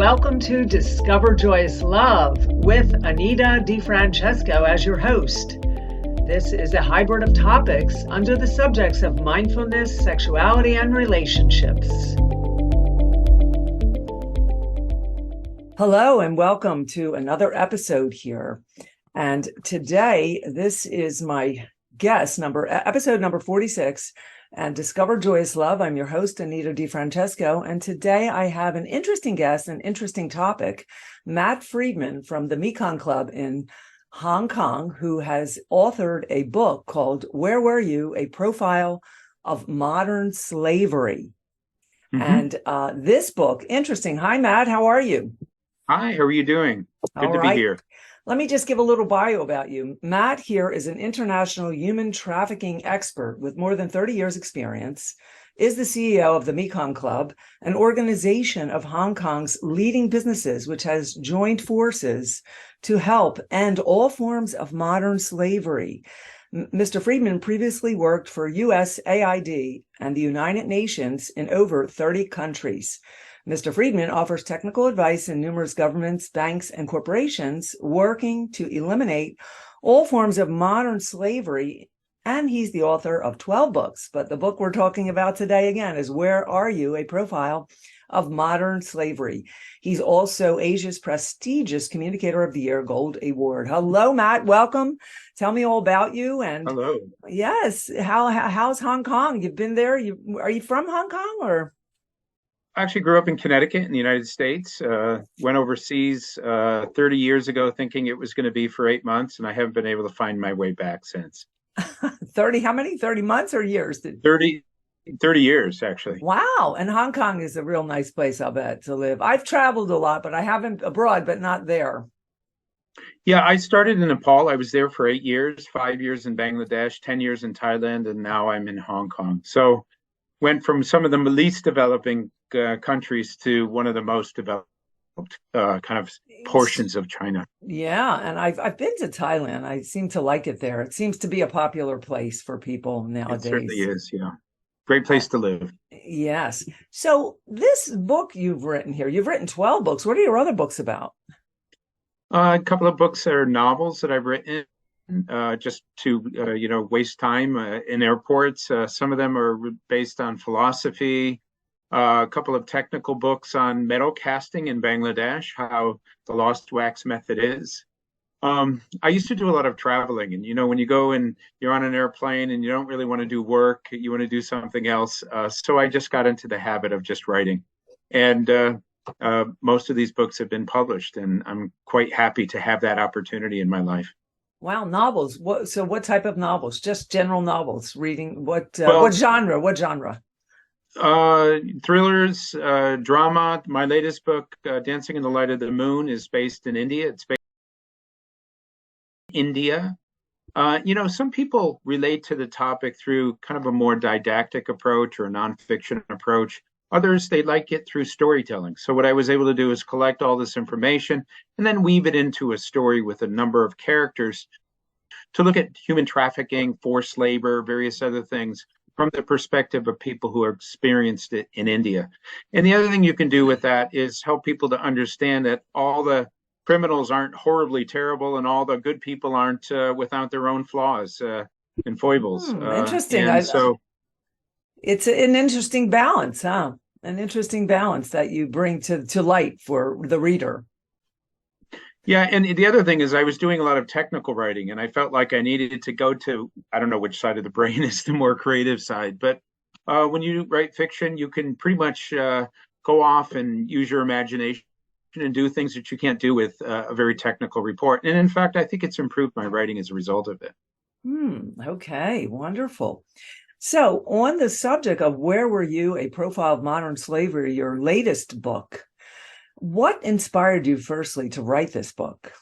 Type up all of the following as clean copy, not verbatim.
Welcome to Discover Joyous Love with AnitaDeFrancesco as your host. This is a hybrid of topics under the subjects of mindfulness, sexuality, and relationships. Hello, and welcome to another episode here. And today, this is my episode number 46, and Discover Joyous Love. I'm your host, AnitaDeFrancesco, and today I have an interesting guest, an interesting topic, Matt Friedman from the Mekong Club in Hong Kong, who has authored a book called Where Were You? A Profile of Modern Slavery. And this book, interesting. Hi, Matt. How are you? Hi, how are you doing? Good to be here. Let me just give a little bio about you. Matt here is an international human trafficking expert with more than 30 years experience, is the CEO of the Mekong Club, an organization of Hong Kong's leading businesses, which has joined forces to help end all forms of modern slavery. Mr. Friedman previously worked for USAID and the United Nations in over 30 countries. Mr. Friedman offers technical advice in numerous governments, banks, and corporations working to eliminate all forms of modern slavery, and he's the author of 12 books. But the book we're talking about today, again, is Where Are You? A Profile of Modern Slavery. He's also Asia's prestigious Communicator of the Year Gold Award. Hello, Matt. Welcome. Tell me all about you. And hello. Yes. How's Hong Kong? You've been there. Are you from Hong Kong or? I actually grew up in Connecticut in the United States, went overseas 30 years ago thinking it was going to be for 8 months, and I haven't been able to find my way back since. 30, how many? 30 months or years? 30 years, actually. Wow. And Hong Kong is a real nice place, I'll bet, to live. I've traveled a lot, but I haven't abroad, but not there. Yeah, I started in Nepal. I was there for 8 years, 5 years in Bangladesh, 10 years in Thailand, and now I'm in Hong Kong. So went from some of the least developing countries to one of the most developed kind of portions of China. Yeah, and I've been to Thailand. I seem to like it there. It seems to be a popular place for people nowadays. It certainly is, yeah. Great place to live. Yes. So this book you've written here, you've written 12 books. What are your other books about? A couple of books are novels that I've written. Just to waste time in airports. Some of them are based on philosophy. A couple of technical books on metal casting in Bangladesh, how the lost wax method is. I used to do a lot of traveling, and when you go and you're on an airplane and you don't really want to do work, you want to do something else. So I just got into the habit of just writing, and most of these books have been published, and I'm quite happy to have that opportunity in my life. Wow, novels. What type of novels? Just general novels. Reading what genre? What genre? Thrillers, drama. My latest book, Dancing in the Light of the Moon, is based in India. It's based in India. Some people relate to the topic through kind of a more didactic approach or a nonfiction approach. Others, they like it through storytelling. So what I was able to do is collect all this information and then weave it into a story with a number of characters to look at human trafficking, forced labor, various other things from the perspective of people who have experienced it in India. And the other thing you can do with that is help people to understand that all the criminals aren't horribly terrible and all the good people aren't without their own flaws and foibles. Interesting. It's an interesting balance, huh? An interesting balance that you bring to light for the reader. Yeah, and the other thing is I was doing a lot of technical writing, and I felt like I needed to go to, I don't know which side of the brain is the more creative side, but when you write fiction, you can pretty much go off and use your imagination and do things that you can't do with a very technical report. And in fact, I think it's improved my writing as a result of it. Okay, wonderful. So on the subject of Where Were You? A Profile of Modern Slavery, your latest book, what inspired you firstly to write this book?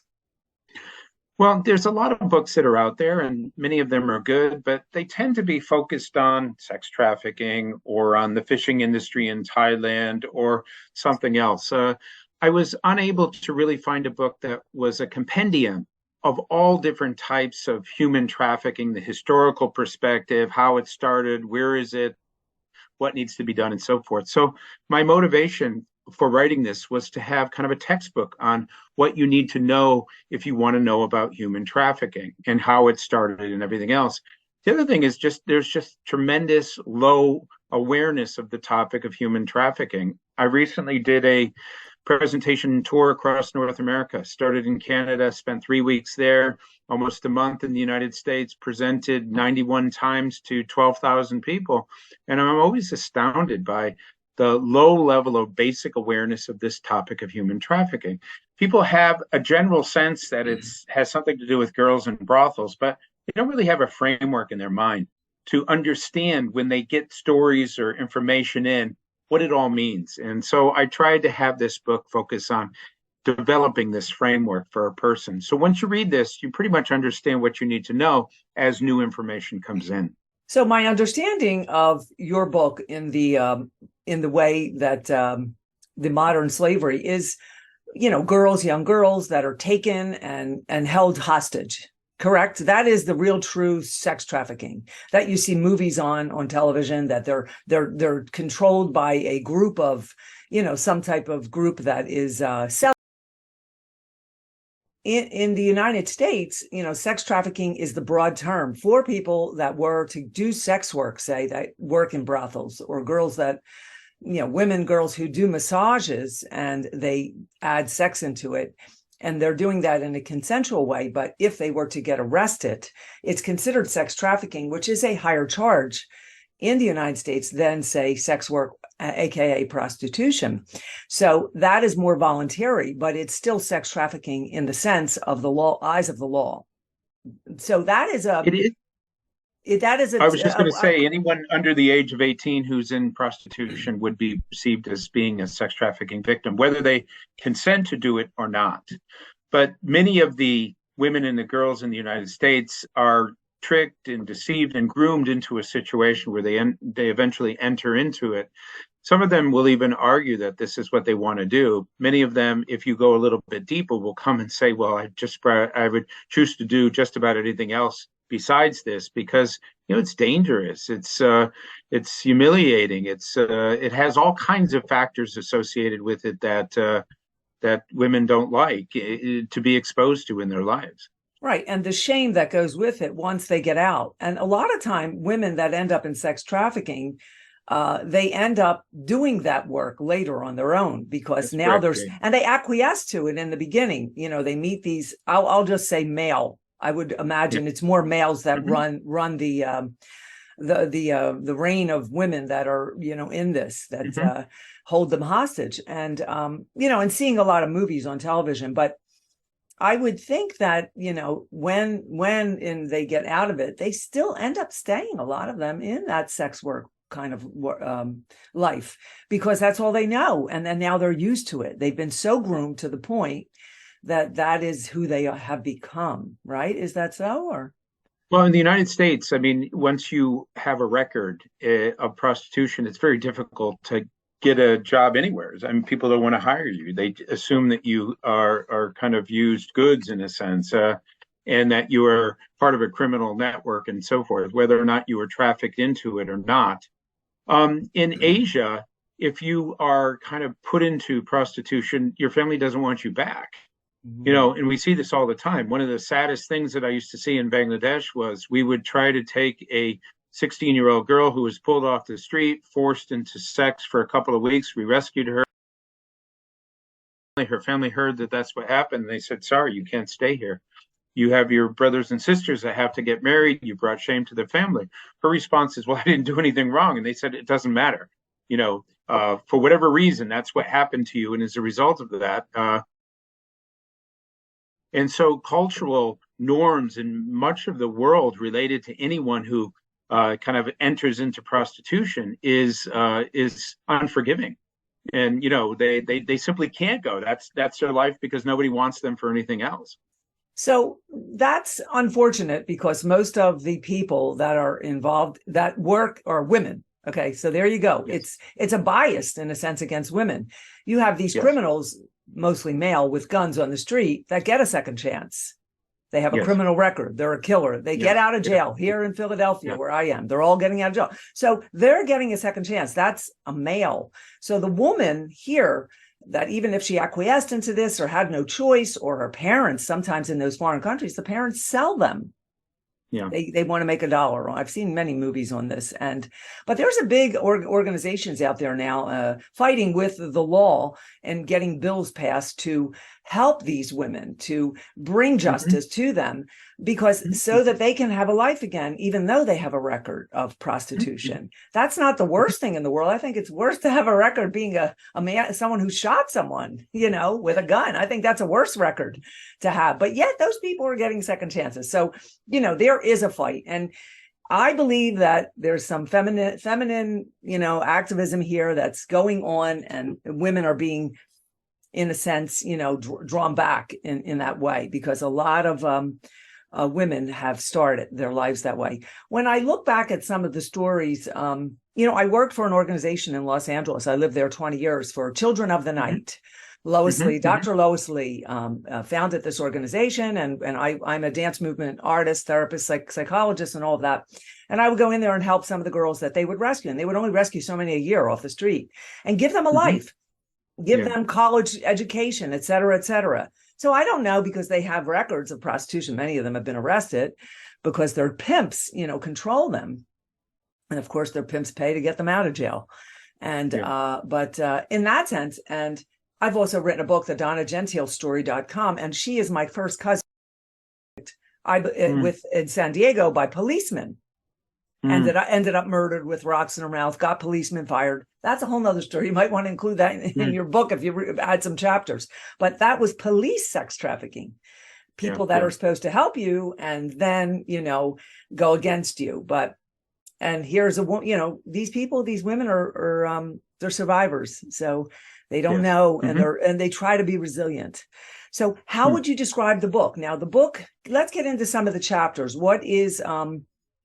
Well, there's a lot of books that are out there, and many of them are good, but they tend to be focused on sex trafficking or on the fishing industry in Thailand or something else. I was unable to really find a book that was a compendium of all different types of human trafficking, the historical perspective, how it started, where is it, what needs to be done, and so forth. So my motivation for writing this was to have kind of a textbook on what you need to know if you want to know about human trafficking and how it started and everything else. The other thing is just there's just tremendous low awareness of the topic of human trafficking. I recently did a presentation tour across North America, started in Canada, spent 3 weeks there, almost a month in the United States, presented 91 times to 12,000 people. And I'm always astounded by the low level of basic awareness of this topic of human trafficking. People have a general sense that it has something to do with girls and brothels, but they don't really have a framework in their mind to understand when they get stories or information in what it all means. And so I tried to have this book focus on developing this framework for a person. So once you read this, you pretty much understand what you need to know as new information comes in. So my understanding of your book in the way that the modern slavery is, young girls that are taken and held hostage. Correct. That is the real true sex trafficking that you see movies on television, that they're controlled by a group of, some type of group that is selling. In the United States, sex trafficking is the broad term for people that were to do sex work, say that work in brothels, or girls that, girls who do massages and they add sex into it. And they're doing that in a consensual way. But if they were to get arrested, it's considered sex trafficking, which is a higher charge in the United States than, say, sex work, aka prostitution. So that is more voluntary, but it's still sex trafficking in the sense of the law, eyes of the law. So that is a. It is. That is a. I was just going to say, anyone under the age of 18 who's in prostitution would be perceived as being a sex trafficking victim, whether they consent to do it or not. But many of the women and the girls in the United States are tricked and deceived and groomed into a situation where they eventually enter into it. Some of them will even argue that this is what they want to do. Many of them, if you go a little bit deeper, will come and say, well, I would choose to do just about anything else besides this, because it's dangerous, it's humiliating, it has all kinds of factors associated with it that women don't like to be exposed to in their lives. Right. And the shame that goes with it once they get out. And a lot of time women that end up in sex trafficking, they end up doing that work later on their own, because now and they acquiesce to it in the beginning. They meet these, I'll just say male. I would imagine it's more males that run the reign of women that are, in this, that hold them hostage, and and seeing a lot of movies on television. But I would think that, when they get out of it, they still end up staying, a lot of them, in that sex work kind of life, because that's all they know. And then now they're used to it. They've been so groomed to the point that is who they have become, right? Is that so? Or well, in the United States, I mean, once you have a record of prostitution, it's very difficult to get a job anywhere. I mean, people don't want to hire you. They assume that you are kind of used goods in a sense, and that you are part of a criminal network and so forth, whether or not you were trafficked into it or not. In Asia, if you are kind of put into prostitution, your family doesn't want you back. And we see this all the time. One of the saddest things that I used to see in Bangladesh was we would try to take a 16-year-old girl who was pulled off the street, forced into sex for a couple of weeks. We rescued her. Her family heard that that's what happened. They said, sorry, you can't stay here. You have your brothers and sisters that have to get married. You brought shame to the family. Her response is, well, I didn't do anything wrong. And they said, it doesn't matter. For whatever reason, that's what happened to you. And as a result of that, and so cultural norms in much of the world related to anyone who kind of enters into prostitution is unforgiving. And, they simply can't go. That's their life, because nobody wants them for anything else. So that's unfortunate, because most of the people that are involved that work are women. Okay, so there you go. Yes. It's a bias in a sense against women. You have these criminals, mostly male, with guns on the street that get a second chance. They have a Yes. criminal record. They're a killer. They get out of jail here in Philadelphia, where I am. They're all getting out of jail. So they're getting a second chance. That's a male. So the woman here, that even if she acquiesced into this or had no choice, or her parents, sometimes in those foreign countries, the parents sell them. Yeah. They want to make $1. I've seen many movies on this, but there's a big organizations out there now fighting with the law and getting bills passed to help these women, to bring justice to them, because so that they can have a life again, even though they have a record of prostitution. That's not the worst thing in the world. I think it's worse to have a record being a man, someone who shot someone, with a gun. I think that's a worse record to have. But yet those people are getting second chances. So, there is a fight. And I believe that there's some feminine, activism here that's going on, and women are being, in a sense, drawn back in that way, because a lot of women have started their lives that way. When I look back at some of the stories, I worked for an organization in Los Angeles. I lived there 20 years for Children of the Night. Lois Lee, Dr. Lois Lee founded this organization, and I'm a dance movement artist, therapist, psychologist, and all of that. And I would go in there and help some of the girls that they would rescue, and they would only rescue so many a year off the street, and give them a life, give them college education, et cetera, et cetera. So I don't know, because they have records of prostitution. Many of them have been arrested because their pimps, control them. And of course, their pimps pay to get them out of jail. And but in that sense, and I've also written a book, the DonnaGentileStory.com, and she is my first cousin in San Diego by policemen. Ended up murdered with rocks in her mouth, got policemen fired. That's a whole nother story. You might want to include that in your book if you add some chapters. But that was police sex trafficking. People that are supposed to help you and then, go against you. And here's these women are they're survivors. So they don't know, and they try to be resilient. So how would you describe the book? Now, the book, let's get into some of the chapters. What is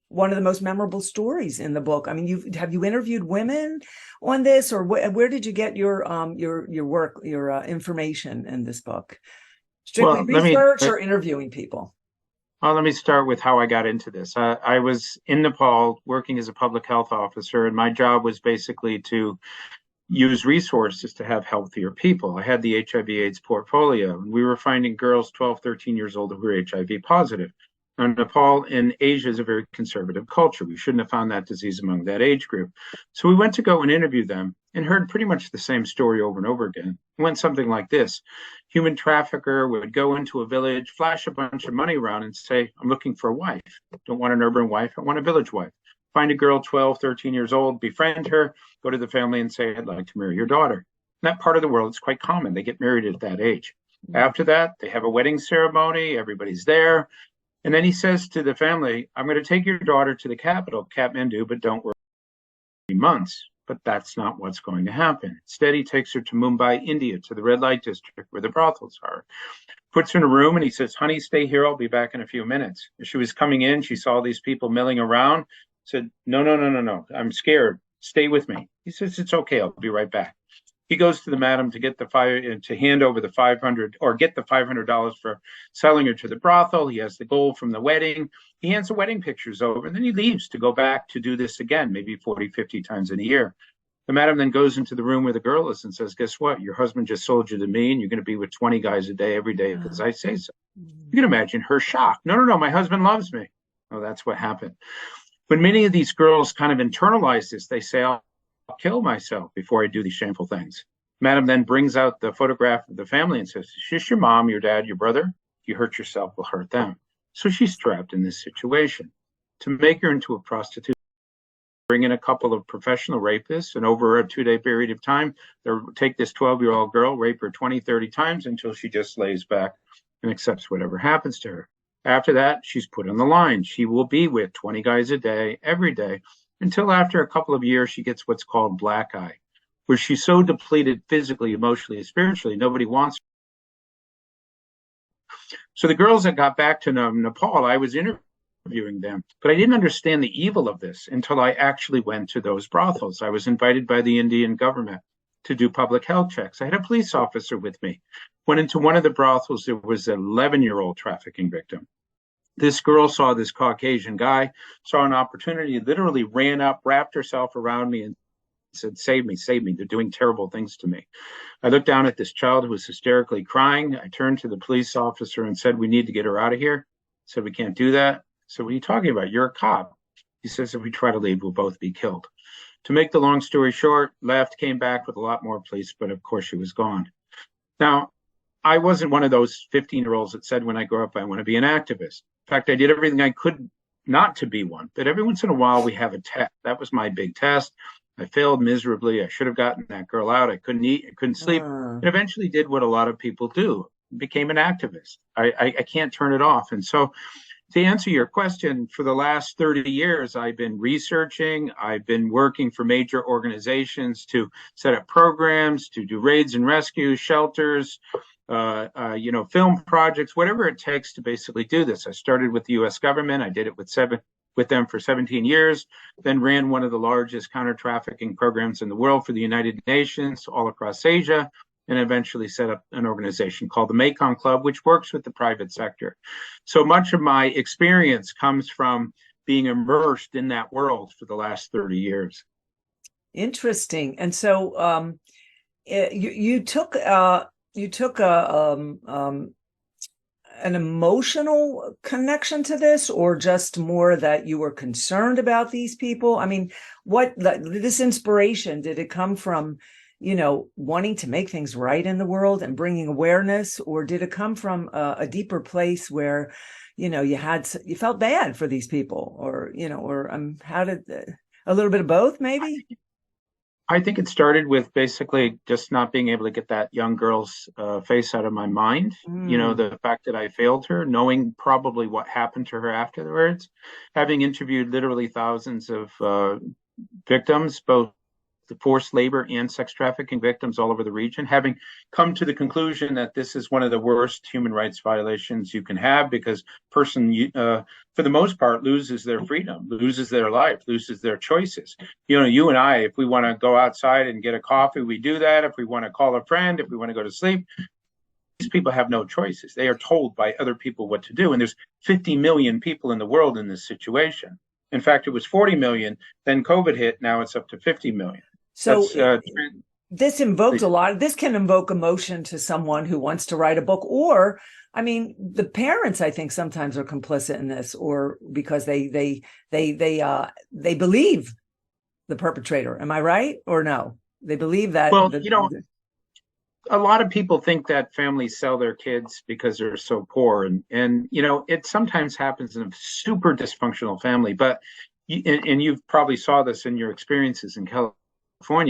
one of the most memorable stories in the book? I mean, have you interviewed women on this, or where did you get your work, your information in this book? Strictly research or interviewing people? Well, let me start with how I got into this. I was in Nepal working as a public health officer, and my job was basically to use resources to have healthier people. I had the HIV/AIDS portfolio, and we were finding girls 12, 13 years old who were HIV positive. Now, Nepal and Asia is a very conservative culture. We shouldn't have found that disease among that age group. So we went to go and interview them and heard pretty much the same story over and over again. It went something like this. Human trafficker would go into a village, flash a bunch of money around and say, I'm looking for a wife. Don't want an urban wife. I want a village wife. Find a girl 12, 13 years old, befriend her, go to the family and say, I'd like to marry your daughter. In that part of the world, it's quite common. They get married at that age. After that, they have a wedding ceremony. Everybody's there. And then he says to the family, I'm going to take your daughter to the capital, Kathmandu, but don't worry, 3 months. But that's not what's going to happen. Instead, he takes her to Mumbai, India, to the red light district where the brothels are. Puts her in a room and he says, honey, stay here. I'll be back in a few minutes. As she was coming in, she saw these people milling around, said, no. I'm scared. Stay with me. He says, it's okay. I'll be right back. He goes to the madam to get to hand over the $500 or get the $500 for selling her to the brothel. He has the gold from the wedding. He hands the wedding pictures over, and then he leaves to go back to do this again, maybe 40, 50 times in a year. The madam then goes into the room where the girl is and says, guess what? Your husband just sold you to me, and you're going to be with 20 guys a day, every day, because I say so. You can imagine her shock. No, my husband loves me. Oh, that's what happened. When many of these girls kind of internalize this, they say, I'll kill myself before I do these shameful things. Madam then brings out the photograph of the family and says, is this your mom, your dad, your brother? If you hurt yourself, we'll hurt them. So she's trapped in this situation. To make her into a prostitute, bring in a couple of professional rapists, and over a 2-day period of time, they'll take this 12-year-old girl, rape her 20, 30 times until she just lays back and accepts whatever happens to her. After that, she's put on the line. She will be with 20 guys a day, every day, until after a couple of years, she gets what's called black eye, where she's so depleted physically, emotionally, and spiritually, nobody wants her. So the girls that got back to Nepal, I was interviewing them, but I didn't understand the evil of this until I actually went to those brothels. I was invited by the Indian government. to do public health checks. I had a police officer with me. Went into one of the brothels. There was an 11-year-old trafficking victim. This girl saw this Caucasian guy, saw an opportunity, literally ran up, wrapped herself around me, and said, "Save me, save me. They're doing terrible things to me." I looked down at this child who was hysterically crying. I turned to the police officer and said, "We need to get her out of here." I said, "We can't do that." I said, "What are you talking about? You're a cop." He says, "If we try to leave, we'll both be killed." To make the long story short, left, came back with a lot more police, but of course she was gone. Now, I wasn't one of those 15-year-olds that said when I grow up, I want to be an activist. In fact, I did everything I could not to be one. But every once in a while, we have a test. That was my big test. I failed miserably. I should have gotten that girl out. I couldn't eat. I couldn't sleep. And eventually did what a lot of people do, became an activist. I can't turn it off. And so to answer your question, for the last 30 years, I've been researching. I've been working for major organizations to set up programs, to do raids and rescues, shelters, film projects, whatever it takes to basically do this. I started with the U.S. government. I did it with them for 17 years, then ran one of the largest counter-trafficking programs in the world for the United Nations all across Asia, and eventually set up an organization called the Mekong Club, which works with the private sector. So much of my experience comes from being immersed in that world for the last 30 years. Interesting. And so you took an emotional connection to this, or just more that you were concerned about these people? I mean, this inspiration, did it come from, wanting to make things right in the world and bringing awareness, or did it come from a deeper place where, you felt bad for these people, or how did a little bit of both, maybe? I think it started with basically just not being able to get that young girl's face out of my mind. The fact that I failed her, knowing probably what happened to her afterwards, having interviewed literally thousands of victims, both the forced labor and sex trafficking victims all over the region, having come to the conclusion that this is one of the worst human rights violations you can have, because person, for the most part, loses their freedom, loses their life, loses their choices. You and I, if we want to go outside and get a coffee, we do that. If we want to call a friend, if we want to go to sleep, these people have no choices. They are told by other people what to do. And there's 50 million people in the world in this situation. In fact, it was 40 million. Then COVID hit. Now it's up to 50 million. So this invoked a lot. This can invoke emotion to someone who wants to write a book, or, I mean, the parents, I think, sometimes are complicit in this, or because they believe the perpetrator. Am I right, or no? They believe that. Well, a lot of people think that families sell their kids because they're so poor, and it sometimes happens in a super dysfunctional family. But you probably saw this in your experiences in California,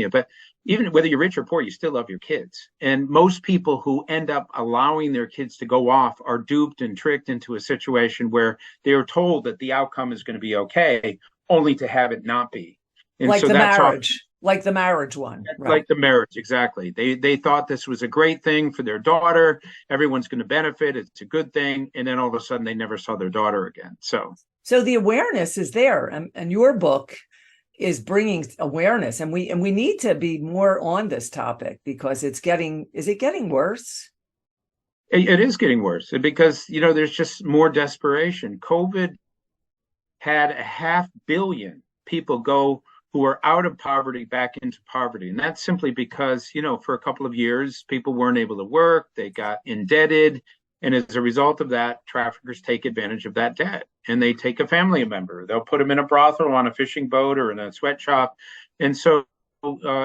but even whether you're rich or poor, you still love your kids. And most people who end up allowing their kids to go off are duped and tricked into a situation where they are told that the outcome is going to be okay, only to have it not be. And like so the that's marriage, like the marriage one. Right? Like the marriage, exactly. They thought this was a great thing for their daughter. Everyone's going to benefit. It's a good thing. And then all of a sudden, they never saw their daughter again. So the awareness is there, and your book is bringing awareness, and we need to be more on this topic, because is it getting worse? It is getting worse, because there's just more desperation. COVID had 500 million people go who are out of poverty back into poverty, and that's simply because for a couple of years people weren't able to work, they got indebted. And as a result of that, traffickers take advantage of that debt, and they take a family member. They'll put them in a brothel, on a fishing boat, or in a sweatshop. And so,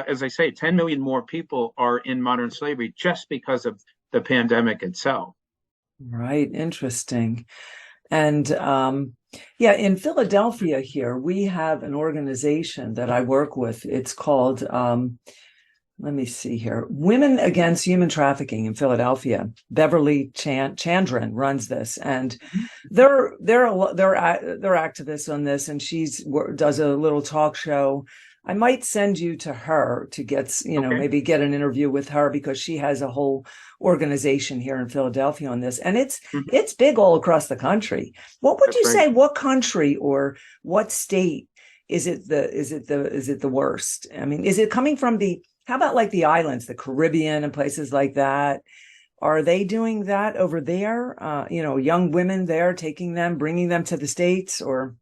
as I say, 10 million more people are in modern slavery just because of the pandemic itself. Right. Interesting. And in Philadelphia here, we have an organization that I work with. It's called let me see here. Women Against Human Trafficking in Philadelphia. Beverly Chandran runs this, and they're activists on this, and does a little talk show. I might send you to her to get, maybe get an interview with her, because she has a whole organization here in Philadelphia on this, and it's big all across the country. What would you say? What country or what state is it the worst? I mean, is it coming from the How about like the islands, the Caribbean and places like that? Are they doing that over there? Young women there, taking them, bringing them to the States, or?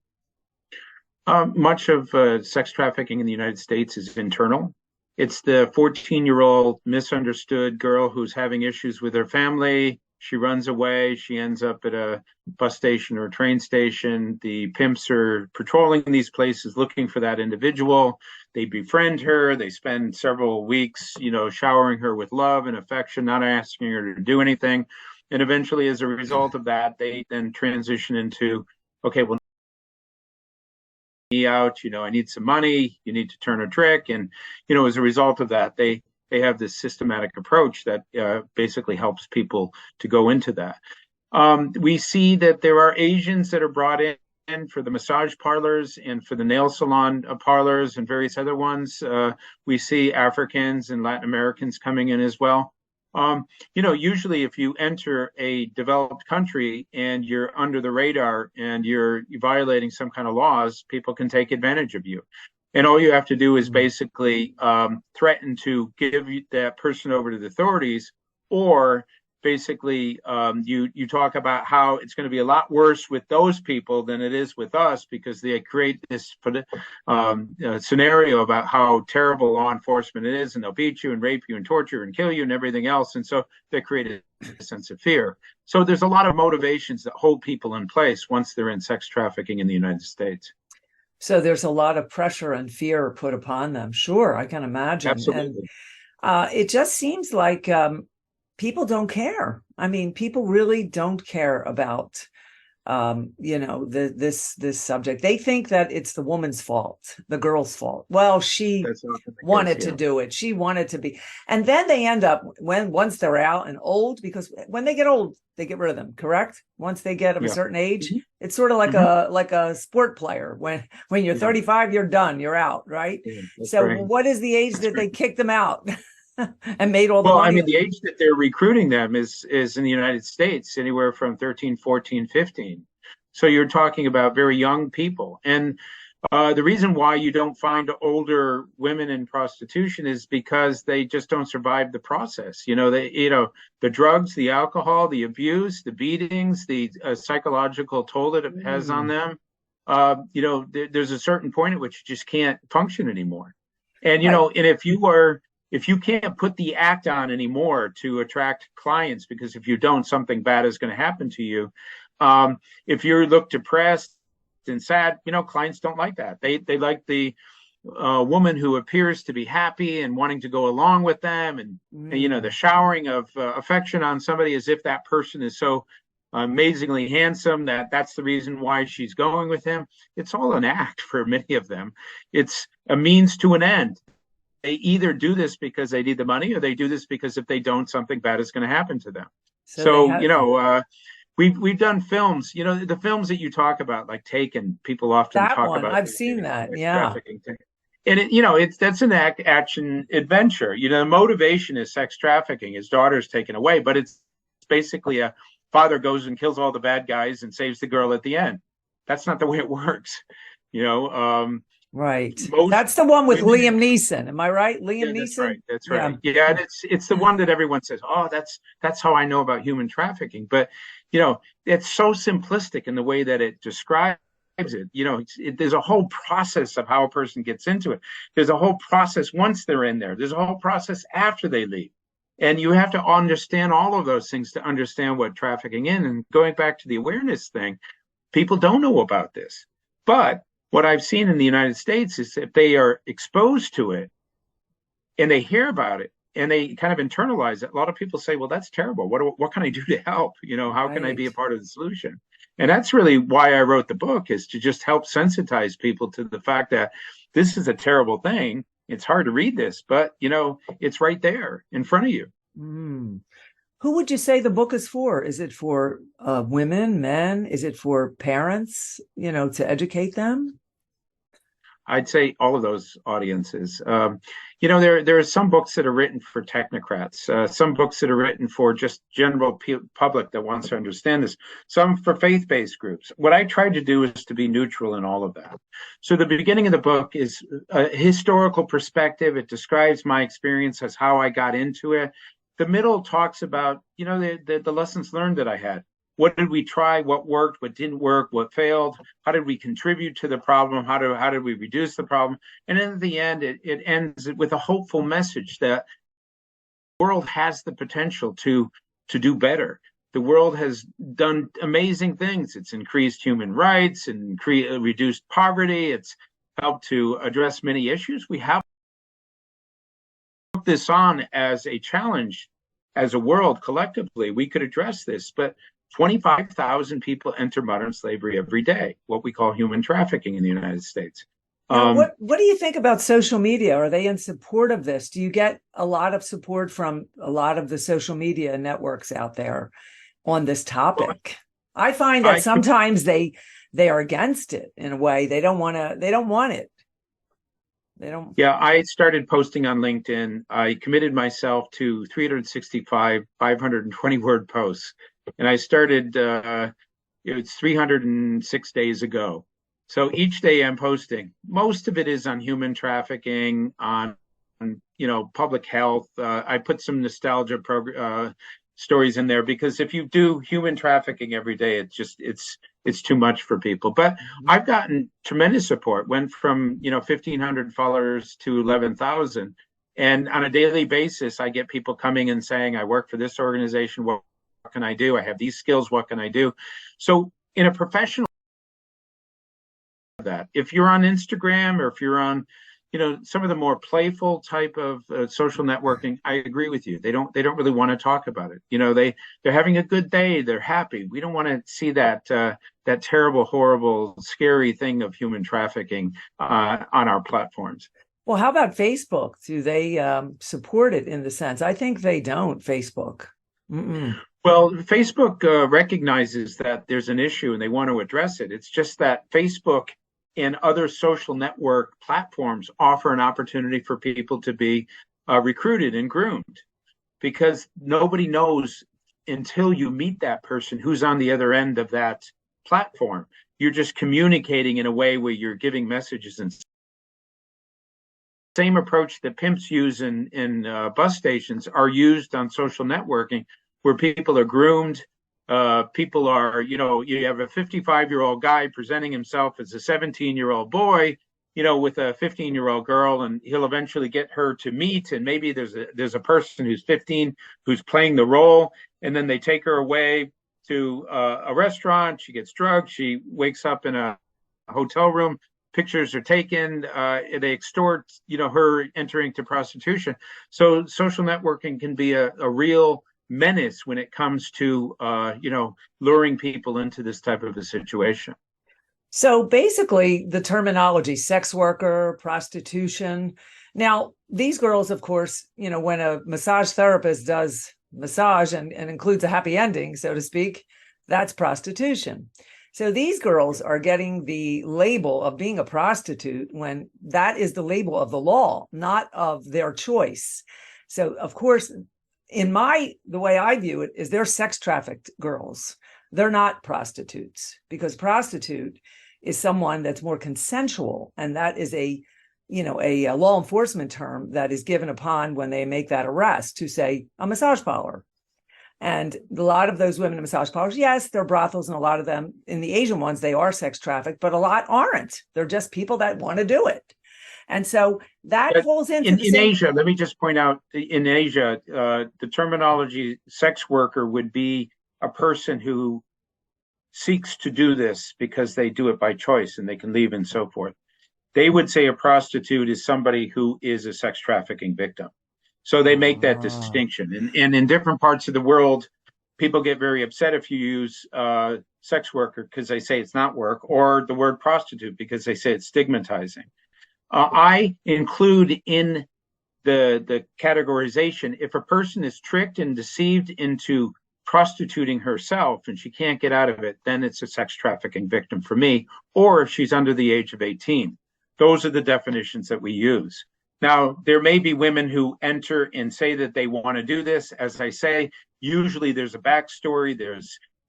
Much of sex trafficking in the United States is internal. It's the 14-year-old misunderstood girl who's having issues with her family. She runs away. She ends up at a bus station or a train station. The pimps are patrolling these places looking for that individual. They befriend her. They spend several weeks, showering her with love and affection, not asking her to do anything. And eventually, as a result of that, they then transition into, okay, well, me out, I need some money, you need to turn a trick. And, as a result of that, they have this systematic approach that basically helps people to go into that. We see that there are Asians that are brought in for the massage parlors and for the nail salon parlors and various other ones. We see Africans and Latin Americans coming in as well. Usually if you enter a developed country and you're under the radar and you're violating some kind of laws, people can take advantage of you. And all you have to do is basically threaten to give that person over to the authorities, or basically you talk about how it's going to be a lot worse with those people than it is with us, because they create this scenario about how terrible law enforcement is, and they'll beat you and rape you and torture and kill you and everything else. And so they create a sense of fear. So there's a lot of motivations that hold people in place once they're in sex trafficking in the United States. So there's a lot of pressure and fear put upon them. Sure, I can imagine. Absolutely. And it just seems like people don't care. I mean, people really don't care about, this subject. They think that it's the woman's fault, the girl's fault. Well, she wanted to do it. She wanted to be. And then they end up, once they're out and old, because when they get old, they get rid of them, correct? Once they get of a certain age, it's sort of like a sport player. When you're 35, you're done, you're out, right? So what is the age that they kick them out? And made all the money? Well, I mean, the age that they're recruiting them is in the United States, anywhere from 13, 14, 15. So you're talking about very young people. And the reason why you don't find older women in prostitution is because they just don't survive the process. The drugs, the alcohol, the abuse, the beatings, the psychological toll that it has on them. There's a certain point at which you just can't function anymore. And, and if you can't put the act on anymore to attract clients, because if you don't, something bad is going to happen to you. If you look depressed and sad, clients don't like that. They like the woman who appears to be happy and wanting to go along with them, and the showering of affection on somebody as if that person is so amazingly handsome that's the reason why she's going with him. It's all an act for many of them. It's a means to an end. They either do this because they need the money, or they do this because if they don't, something bad is going to happen to them. So we've done films, the films that you talk about, like Taken, people often talk about. I've seen that. Yeah. And that's an action adventure. The motivation is sex trafficking. His daughter's taken away, but it's basically a father goes and kills all the bad guys and saves the girl at the end. That's not the way it works. Right. That's the one with Liam Neeson. Am I right? Liam Neeson? That's right. Yeah. And it's the one that everyone says, oh, that's how I know about human trafficking. But, it's so simplistic in the way that it describes it. There's a whole process of how a person gets into it. There's a whole process once they're in there. There's a whole process after they leave. And you have to understand all of those things to understand what trafficking is. And going back to the awareness thing, people don't know about this. But what I've seen in the United States is if they are exposed to it and they hear about it and they kind of internalize it, a lot of people say, well, that's terrible. What can I do to help? How can I be a part of the solution? And that's really why I wrote the book, is to just help sensitize people to the fact that this is a terrible thing. It's hard to read this, but, it's right there in front of you. Who would you say the book is for? Is it for women, men? Is it for parents, to educate them? I'd say all of those audiences. There are some books that are written for technocrats, some books that are written for just general public that wants to understand this, some for faith-based groups. What I tried to do is to be neutral in all of that. So the beginning of the book is a historical perspective. It describes my experience as how I got into it. The middle talks about, the lessons learned that I had. What did we try? What worked? What didn't work? What failed? How did we contribute to the problem? How did we reduce the problem? And then at the end, it ends with a hopeful message that the world has the potential to do better. The world has done amazing things. It's increased human rights and reduced poverty. It's helped to address many issues. We have put this on as a challenge as a world collectively. We could address this, but 25,000 people enter modern slavery every day, what we call human trafficking in the United States. Now, what do you think about social media? Are they in support of this? Do you get a lot of support from a lot of the social media networks out there on this topic? I find that sometimes they are against it in a way. They don't want it. They don't. Yeah, I started posting on LinkedIn. I committed myself to 365, 520 word posts. And I started, it's 306 days ago. So each day I'm posting. Most of it is on human trafficking, on public health. I put some nostalgia stories in there because if you do human trafficking every day, it's too much for people. But I've gotten tremendous support. Went from 1,500 followers to 11,000, and on a daily basis, I get people coming and saying, "I work for this organization. What can I do? I have these skills. What can I do?" So in a professional that, if you're on Instagram or if you're on, some of the more playful type of social networking, I agree with you. They don't really want to talk about it. They're having a good day. They're happy. We don't want to see that terrible, horrible, scary thing of human trafficking on our platforms. Well, how about Facebook? Do they support it in the sense? I think they don't. Facebook. Mm-mm. Well, Facebook recognizes that there's an issue and they want to address it. It's just that Facebook and other social network platforms offer an opportunity for people to be recruited and groomed, because nobody knows until you meet that person who's on the other end of that platform. You're just communicating in a way where you're giving messages, and same approach that pimps use in bus stations are used on social networking, where people are groomed. People are, you have a 55-year-old guy presenting himself as a 17-year-old boy, with a 15-year-old girl, and he'll eventually get her to meet. And maybe there's a person who's 15 who's playing the role, and then they take her away to a restaurant. She gets drugged. She wakes up in a hotel room. Pictures are taken. They extort, her entering to prostitution. So social networking can be a real menace when it comes to luring people into this type of a situation. So basically the terminology, sex worker, prostitution. Now, these girls, of course, when a massage therapist does massage and includes a happy ending, so to speak, that's prostitution. So these girls are getting the label of being a prostitute when that is the label of the law, not of their choice. So of course, the way I view it is they're sex trafficked girls. They're not prostitutes, because prostitute is someone that's more consensual. And that is a law enforcement term that is given upon when they make that arrest to say a massage parlor. And a lot of those women in massage parlors, yes, they're brothels, and a lot of them in the Asian ones, they are sex trafficked, but a lot aren't. They're just people that want to do it. And so that falls into in Asia. Let me just point out, in Asia, the terminology sex worker would be a person who seeks to do this because they do it by choice and they can leave and so forth. They would say a prostitute is somebody who is a sex trafficking victim. So they make that distinction. And in different parts of the world, people get very upset if you use sex worker because they say it's not work, or the word prostitute because they say it's stigmatizing. I include in the categorization, if a person is tricked and deceived into prostituting herself and she can't get out of it, then it's a sex trafficking victim for me, or if she's under the age of 18. those are the definitions that we use. Now, there may be women who enter and say that they want to do this. As I say, usually there's a backstory,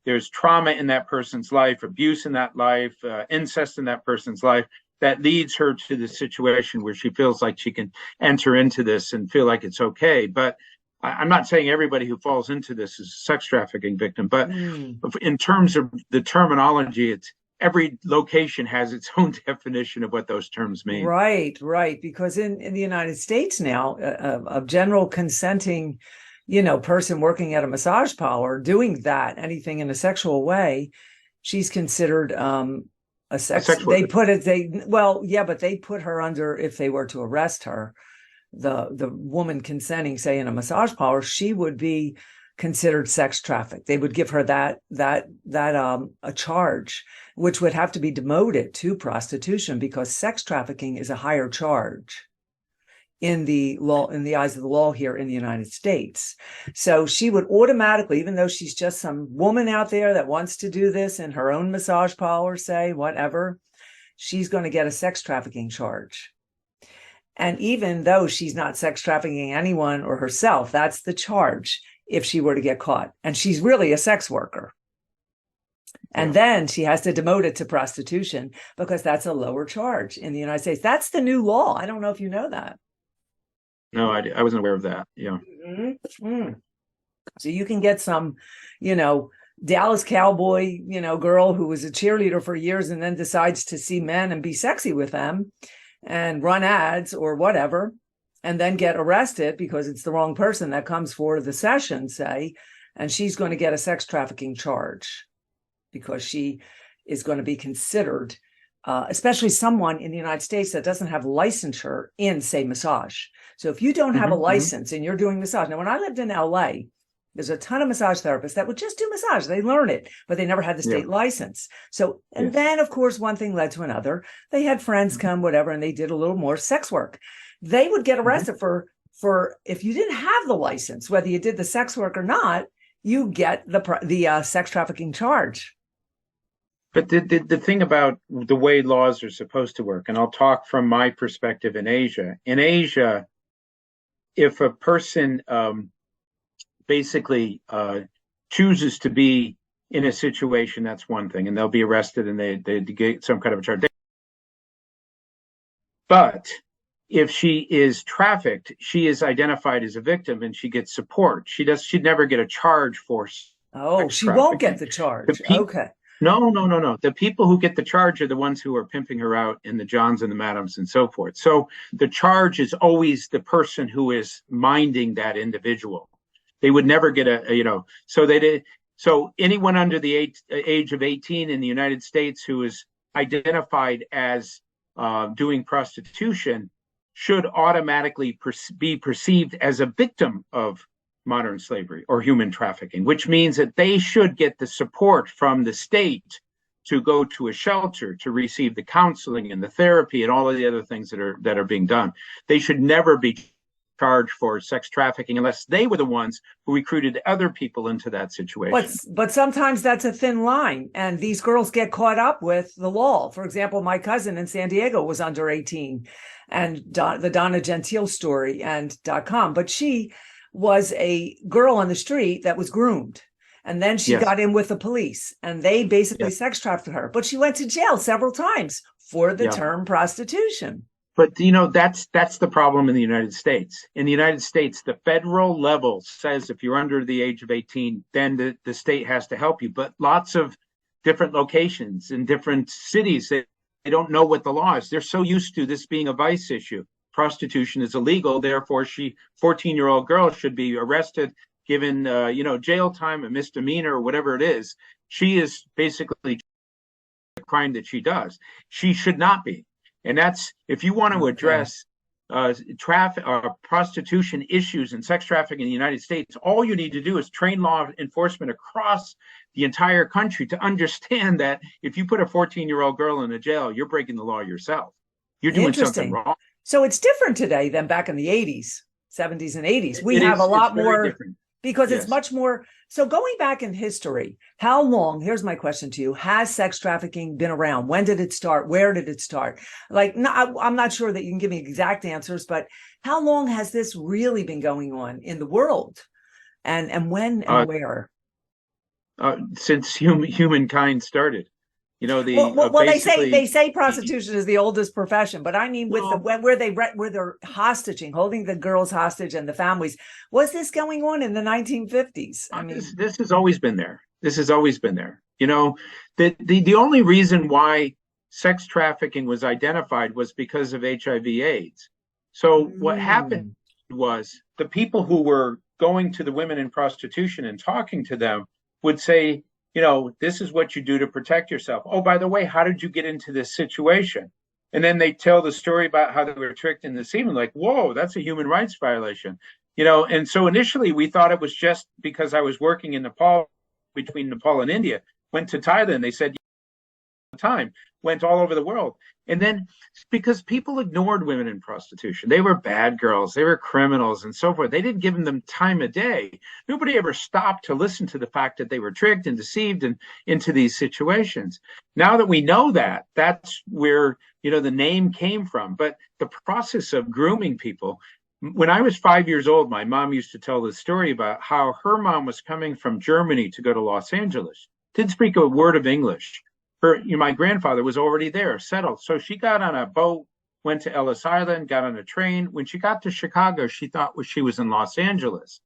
there's trauma in that person's life, abuse in that life, incest in that person's life, that leads her to the situation where she feels like she can enter into this and feel like it's okay. But I'm not saying everybody who falls into this is a sex trafficking victim, but in terms of the terminology, it's every location has its own definition of what those terms mean. Right, right. Because in the United States now, a general consenting, person working at a massage parlor doing that, anything in a sexual way, she's considered a sex worker. But they put her under, if they were to arrest her, the woman consenting, say in a massage parlor, she would be considered sex trafficked. They would give her that a charge, which would have to be demoted to prostitution, because sex trafficking is a higher charge in the law, in the eyes of the law here in the United States. So she would automatically, even though she's just some woman out there that wants to do this in her own massage parlor, say, whatever, she's going to get a sex trafficking charge. And even though she's not sex trafficking anyone or herself, that's the charge if she were to get caught. And she's really a sex worker. And then she has to demote it to prostitution, because that's a lower charge in the United States. That's the new law. I don't know if you know that. No, I wasn't aware of that. Yeah. Mm-hmm. So you can get some, Dallas cowboy, girl who was a cheerleader for years and then decides to see men and be sexy with them and run ads or whatever, and then get arrested because it's the wrong person that comes for the session, say, and she's going to get a sex trafficking charge because she is going to be considered, especially someone in the United States that doesn't have licensure in, say, massage. So if you don't have a license and you're doing massage. Now, when I lived in LA, there's a ton of massage therapists that would just do massage. They learn it, but they never had the state license. So, and then, of course, one thing led to another. They had friends come, whatever, and they did a little more sex work. They would get arrested for if you didn't have the license, whether you did the sex work or not, you get the sex trafficking charge. But the thing about the way laws are supposed to work, and I'll talk from my perspective in Asia. In Asia, if a person basically chooses to be in a situation, that's one thing, and they'll be arrested and they get some kind of a charge. But if she is trafficked, she is identified as a victim and she gets support. She'd never get a charge for. Oh, she won't get the charge. Okay. No. The people who get the charge are the ones who are pimping her out in the Johns and the Madams and so forth. So the charge is always the person who is minding that individual. They would never get so anyone under the age of 18 in the United States who is identified as doing prostitution should automatically be perceived as a victim of modern slavery or human trafficking, which means that they should get the support from the state to go to a shelter to receive the counseling and the therapy and all of the other things that are being done. They should never be charged for sex trafficking unless they were the ones who recruited other people into that situation. But sometimes that's a thin line, and these girls get caught up with the law. For example, my cousin in San Diego was under 18, and the Donna Gentile story and .com, but she was a girl on the street that was groomed. And then she got in with the police and they basically sex trafficked her, but she went to jail several times for the term prostitution. But, that's the problem in the United States. In the United States, the federal level says if you're under the age of 18, then the state has to help you. But lots of different locations in different cities, they don't know what the law is. They're so used to this being a vice issue. Prostitution is illegal. Therefore, 14-year-old girl should be arrested, given, jail time, a misdemeanor, or whatever it is. She is basically the crime that she does. She should not be. And that's, if you want to address prostitution issues and sex trafficking in the United States, all you need to do is train law enforcement across the entire country to understand that if you put a 14-year-old girl in a jail, you're breaking the law yourself. You're doing something wrong. So it's different today than back in the 80s, 70s and 80s. We have a lot more because it's Yes. much more. So going back in history, how long, here's my question to you, has sex trafficking been around? When did it start? Where did it start? Like, no, I'm not sure that you can give me exact answers, but how long has this really been going on in the world? And when and where? Since humankind started, Well, the well, they say basically. prostitution is the oldest profession, but I mean, with the Well, where they're hostaging, holding the girls hostage and the families. Was this going on in the 1950s? I mean, this has always been there. This has always been there. The only reason why sex trafficking was identified was because of HIV/AIDS. So what happened mm, was the people who were going to the women in prostitution and talking to them would say, this is what you do to protect yourself. Oh, by the way, how did you get into this situation? And then they tell the story about how they were tricked and deceived. Like, whoa, that's a human rights violation. And so initially we thought it was just because I was working in Nepal, between Nepal and India. Went to Thailand, they said time, went all over the world. And then because people ignored women in prostitution, they were bad girls, they were criminals and so forth. They didn't give them time of day. Nobody ever stopped to listen to the fact that they were tricked and deceived and into these situations. Now that we know that, that's where the name came from. But the process of grooming people, when I was 5 years old, my mom used to tell this story about how her mom was coming from Germany to go to Los Angeles. Didn't speak a word of English. My grandfather was already there, settled. So she got on a boat, went to Ellis Island, got on a train. When she got to Chicago, she thought she was in Los Angeles.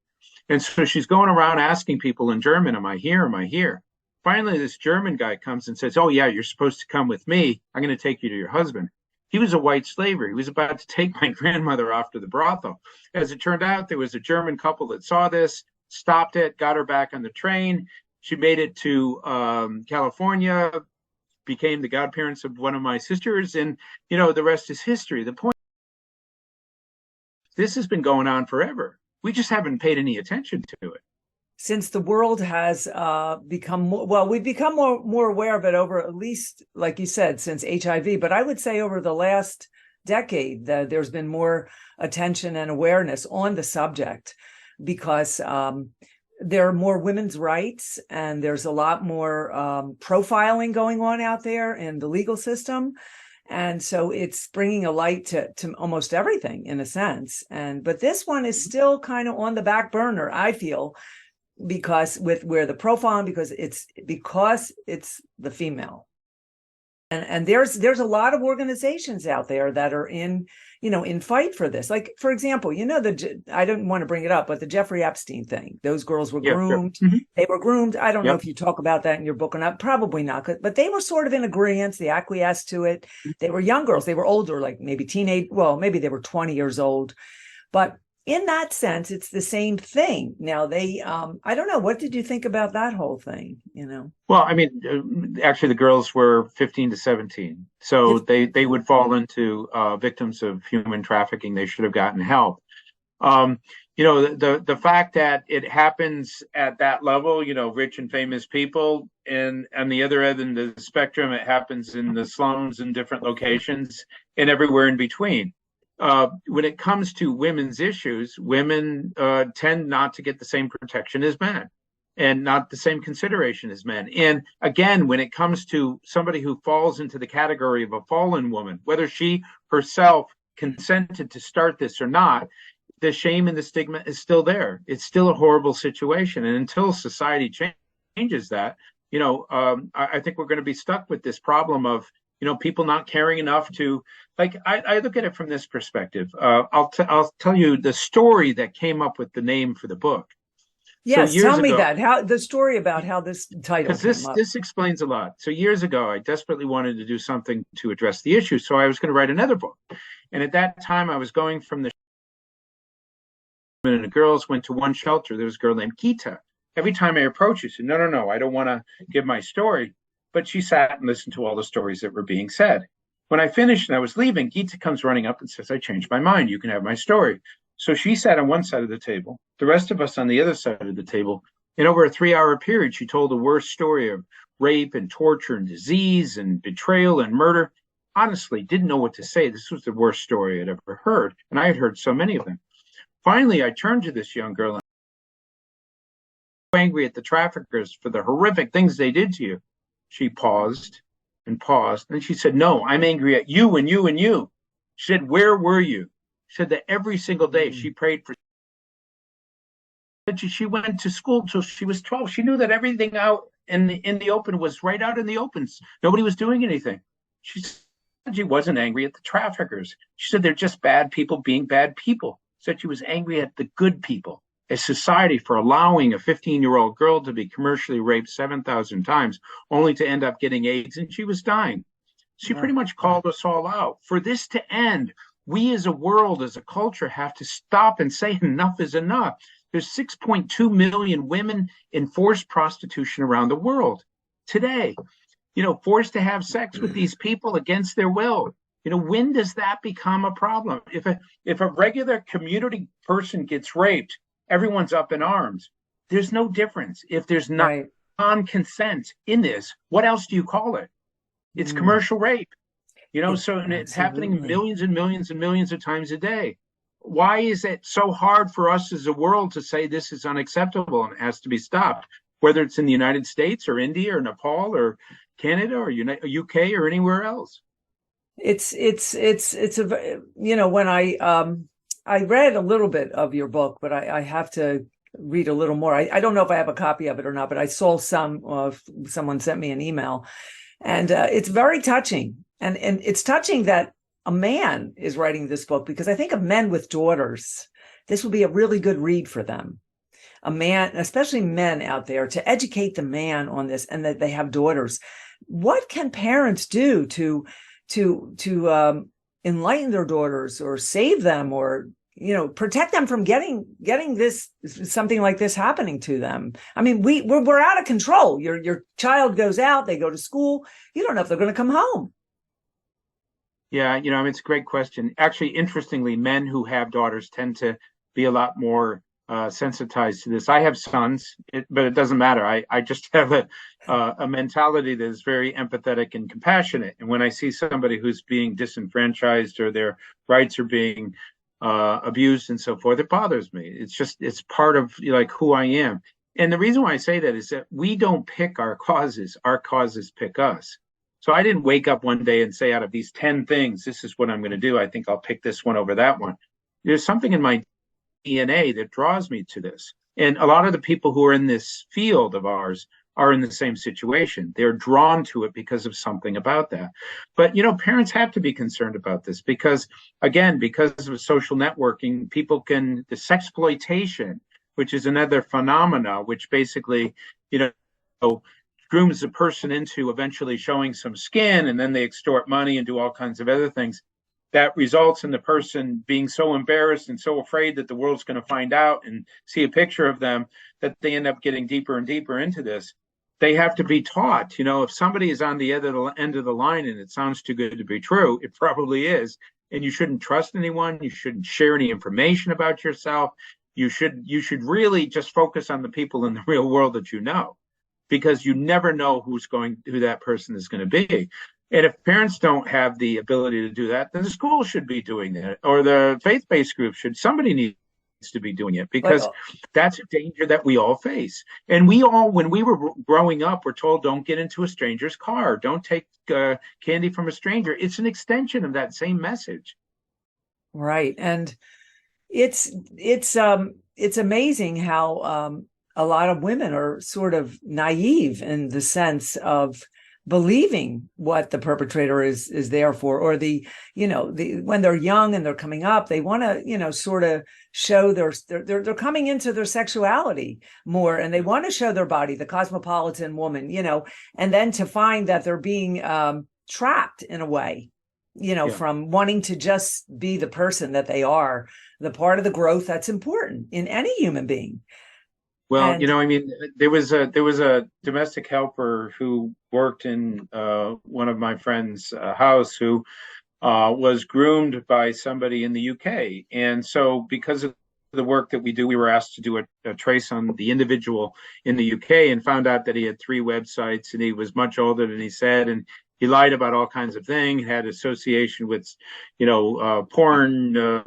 And so she's going around asking people in German, am I here? Am I here? Finally, this German guy comes and says, oh, yeah, you're supposed to come with me. I'm going to take you to your husband. He was a white slaver. He was about to take my grandmother off to the brothel. As it turned out, there was a German couple that saw this, stopped it, got her back on the train. She made it to California, became the godparents of one of my sisters, and the rest is history. The point, this has been going on forever. We just haven't paid any attention to it. Since the world has become more, well, we've become more aware of it over, at least, like you said, since HIV. But I would say over the last decade, there's been more attention and awareness on the subject, because there are more women's rights, and there's a lot more profiling going on out there in the legal system. And so it's bringing a light to almost everything, in a sense. But this one is still kind of on the back burner, I feel, because with where the profiling, because it's the female. And there's a lot of organizations out there that are in fight for this. Like, for example, I don't want to bring it up, but the Jeffrey Epstein thing, those girls were groomed. Sure. Mm-hmm. They were groomed. I don't know if you talk about that in your book or not, probably not, but they were sort of in agreement. They acquiesced to it. They were young girls. They were older, like maybe maybe they were 20 years old, but in that sense, it's the same thing. Now they, I don't know. What did you think about that whole thing? Well, I mean, actually, the girls were 15 to 17, so they would fall into victims of human trafficking. They should have gotten help. The fact that it happens at that level, rich and famous people, and on the other end of the spectrum, it happens in the slums in different locations and everywhere in between. When it comes to women's issues, women tend not to get the same protection as men, and not the same consideration as men. And again, when it comes to somebody who falls into the category of a fallen woman, whether she herself consented to start this or not, the shame and the stigma is still there. It's still a horrible situation. And until society changes that, I think we're going to be stuck with this problem of people not caring enough to, like, I look at it from this perspective. I'll tell you the story that came up with the name for the book. Yes, tell me that. How the story about how this title came up. This explains a lot. So years ago, I desperately wanted to do something to address the issue. So I was going to write another book. And at that time, I was going from the women and the girls, went to one shelter. There was a girl named Gita. Every time I approached her, she said, no, I don't want to give my story. But she sat and listened to all the stories that were being said. When I finished and I was leaving, Gita comes running up and says, I changed my mind. You can have my story. So she sat on one side of the table, the rest of us on the other side of the table. And over a 3-hour period, she told the worst story of rape and torture and disease and betrayal and murder. Honestly, didn't know what to say. This was the worst story I'd ever heard. And I had heard so many of them. Finally, I turned to this young girl angry at the traffickers for the horrific things they did to you. She paused and paused. And she said, no, I'm angry at you and you and you. She said, where were you? She said that every single day she prayed for. She went to school till she was 12. She knew that everything out in the open was right out in the open. Nobody was doing anything. She said she wasn't angry at the traffickers. She said they're just bad people being bad people. She said she was angry at the good people, a society for allowing a 15-year-old girl to be commercially raped 7,000 times, only to end up getting AIDS, and she was dying. She pretty much called us all out. For this to end, we as a world, as a culture, have to stop and say enough is enough. There's 6.2 million women in forced prostitution around the world today, forced to have sex with these people against their will. When does that become a problem? If a regular community person gets raped, everyone's up in arms. There's no difference. If there's not non-consent in this, what else do you call it? It's commercial rape. And it's happening millions and millions and millions of times a day. Why is it so hard for us as a world to say this is unacceptable and has to be stopped, whether it's in the United States or India or Nepal or Canada or UK or anywhere else? It's when I read a little bit of your book, but I have to read a little more. I don't know if I have a copy of it or not, but I saw someone sent me an email, and it's very touching. And it's touching that a man is writing this book, because I think of men with daughters, this would be a really good read for them. A man, especially men out there, to educate the man on this, and that they have daughters. What can parents do to enlighten their daughters, or save them, or protect them from getting this, something like this happening to them? I mean, we're out of control. Your child goes out, they go to school, you don't know if they're going to come home. Yeah, it's a great question. Actually, interestingly, men who have daughters tend to be a lot more sensitized to this. I have sons, but it doesn't matter. I just have a mentality that is very empathetic and compassionate. And when I see somebody who's being disenfranchised, or their rights are being abused and so forth, it bothers me. It's part of who I am. And the reason why I say that is that we don't pick our causes pick us. So I didn't wake up one day and say, out of these 10 things, this is what I'm going to do. I think I'll pick this one over that one. There's something in my DNA that draws me to this. And a lot of the people who are in this field of ours are in the same situation. They're drawn to it because of something about that. But, parents have to be concerned about this because, again, because of social networking, the sexploitation, which is another phenomena, which basically, grooms the person into eventually showing some skin, and then they extort money and do all kinds of other things. That results in the person being so embarrassed and so afraid that the world's going to find out and see a picture of them that they end up getting deeper and deeper into this. They have to be taught, if somebody is on the end of the line and it sounds too good to be true, it probably is. And you shouldn't trust anyone. You shouldn't share any information about yourself. You should really just focus on the people in the real world that you know, because you never know who that person is going to be. And if parents don't have the ability to do that, then the school should be doing that, or the faith-based group should. Somebody needs to be doing it, because that's a danger that we all face. And we all, when we were growing up, were told, don't get into a stranger's car, don't take candy from a stranger. It's an extension of that same message. Right. And it's amazing how a lot of women are sort of naive in the sense of believing what the perpetrator is there for, or when they're young and they're coming up, they want to, sort of show they're coming into their sexuality more, and they want to show their body, the cosmopolitan woman, and then to find that they're being trapped in a way, from wanting to just be the person that they are, the part of the growth that's important in any human being. Well, there was a domestic helper who worked in one of my friend's house who was groomed by somebody in the UK. And so because of the work that we do, we were asked to do a trace on the individual in the UK, and found out that he had 3 websites, and he was much older than he said. And he lied about all kinds of things, had association with, porn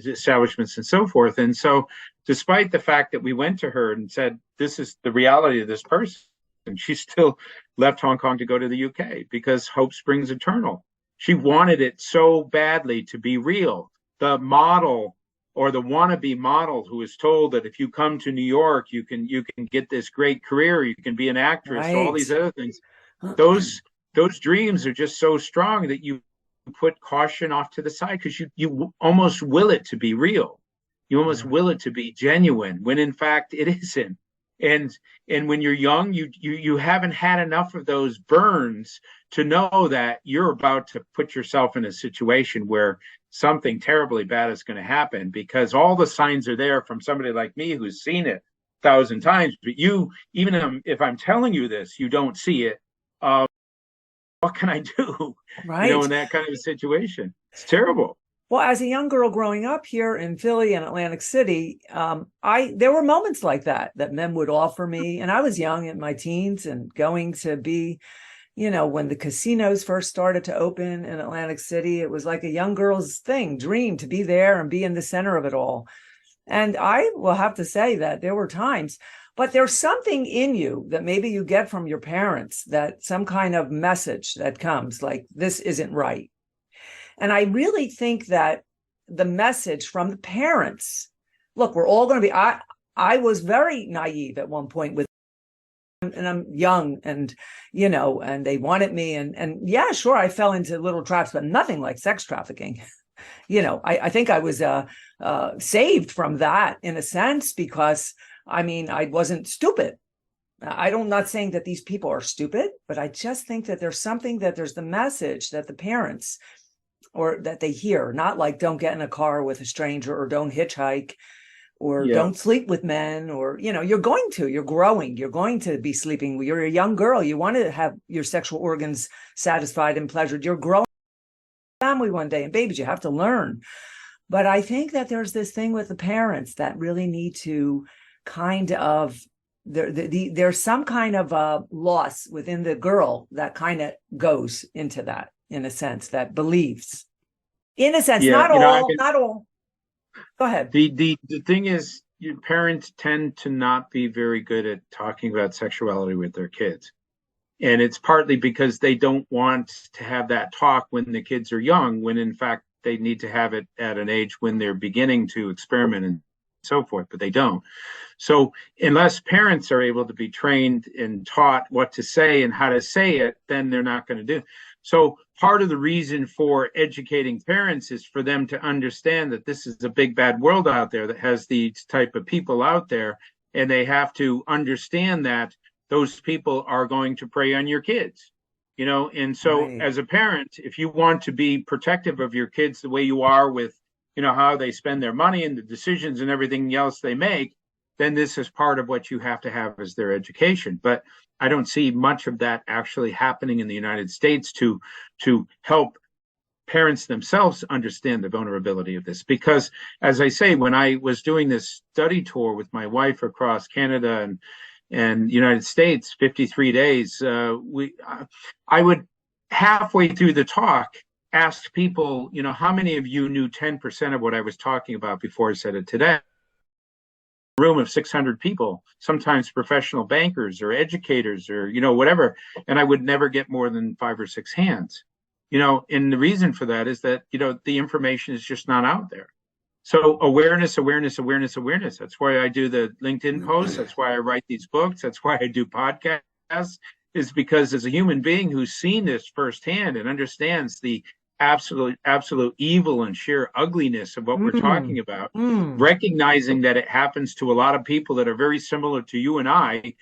establishments and so forth. And so, despite the fact that we went to her and said, this is the reality of this person, and she still left Hong Kong to go to the UK because hope springs eternal. She wanted it so badly to be real. The model, or the wannabe model, who is told that if you come to New York, you can get this great career, you can be an actress, Right. all these other things. Those dreams are just so strong that you put caution off to the side because you almost will it to be real. You almost will it to be genuine, when in fact it isn't. And when you're young, you haven't had enough of those burns to know that you're about to put yourself in a situation where something terribly bad is going to happen, because all the signs are there from somebody like me who's seen it 1,000 times. But you, even if I'm telling you this, you don't see it. What can I do? Right. In that kind of a situation, it's terrible. Well, as a young girl growing up here in Philly and Atlantic City, there were moments like that men would offer me, and I was young in my teens and going to be, when the casinos first started to open in Atlantic City, it was like a young girl's dream to be there and be in the center of it all. And I will have to say that there were times, but there's something in you that maybe you get from your parents, that some kind of message that comes like, this isn't right. And I really think that the message from the parents, look, we're all going to be, I was very naive at one point with, and I'm young, and, and they wanted me, and yeah, sure, I fell into little traps, but nothing like sex trafficking. I think I was saved from that in a sense, because I wasn't stupid. I'm not saying that these people are stupid, but I just think that there's the message that the parents, or that they hear, not like, don't get in a car with a stranger, or don't hitchhike, or don't sleep with men, or, you're growing, you're going to be sleeping. You're a young girl. You want to have your sexual organs satisfied and pleasured. You're growing family one day, and babies, you have to learn. But I think that there's this thing with the parents that really need to kind of, there's some kind of loss within the girl that kind of goes into that, in a sense, that believes, in a sense, not all. Go ahead. The thing is, your parents tend to not be very good at talking about sexuality with their kids. And it's partly because they don't want to have that talk when the kids are young, when in fact they need to have it at an age when they're beginning to experiment and so forth, but they don't. So unless parents are able to be trained and taught what to say and how to say it, then they're not going to do it. So part of the reason for educating parents is for them to understand that this is a big bad world out there that has these type of people out there, and they have to understand that those people are going to prey on your kids, and so right. As a parent, if you want to be protective of your kids the way you are with, how they spend their money and the decisions and everything else they make, then this is part of what you have to have as their education. But I don't see much of that actually happening in the United States to help parents themselves understand the vulnerability of this. Because, as I say, when I was doing this study tour with my wife across Canada and United States, 53 days, I would, halfway through the talk, ask people, how many of you knew 10% of what I was talking about before I said it today? A room of 600 people, sometimes professional bankers or educators or, whatever. And I would never get more than 5 or 6 hands, and the reason for that is that, the information is just not out there. So awareness. That's why I do the LinkedIn posts. That's why I write these books. That's why I do podcasts, is because as a human being who's seen this firsthand and understands the absolute evil and sheer ugliness of what we're talking about, recognizing that it happens to a lot of people that are very similar to you and I,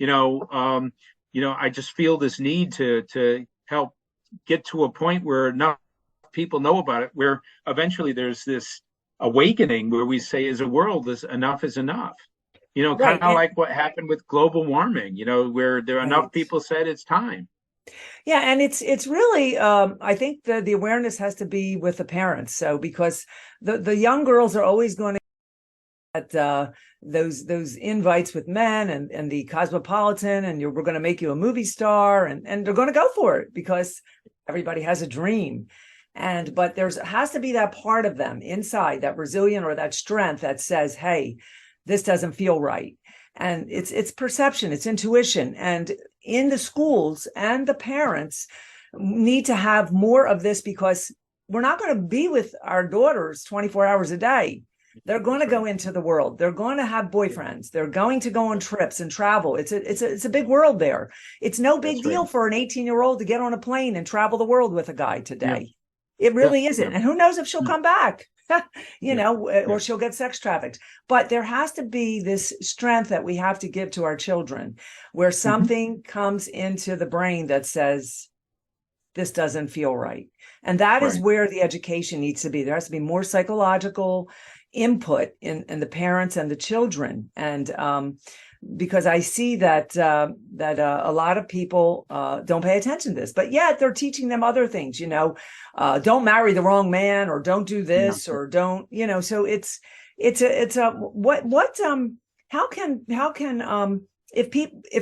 I just feel this need to help get to a point where enough people know about it, where eventually there's this awakening where we say, as a world, enough is enough. Kind of like what happened with global warming, where there are enough people said it's time. Yeah, and it's really, I think the awareness has to be with the parents. So because the young girls are always going to those invites with men and the Cosmopolitan, and we're going to make you a movie star, and they're going to go for it because everybody has a dream. But has to be that part of them inside, that resilient or that strength that says, hey, this doesn't feel right. And it's perception, it's intuition. And in the schools, and the parents need to have more of this, because we're not going to be with our daughters 24 hours a day. They're going to go into the world. They're going to have boyfriends. They're going to go on trips and travel. It's a big world there. It's no big deal for an 18-year-old to get on a plane and travel the world with a guy today. It really isn't. And who knows if she'll come back, or she'll get sex trafficked. But there has to be this strength that we have to give to our children, where something comes into the brain that says, this doesn't feel right. And that is where the education needs to be. There has to be more psychological input in the parents and the children. And because I see that a lot of people don't pay attention to this, but yet they're teaching them other things, don't marry the wrong man, or don't do this, or don't, so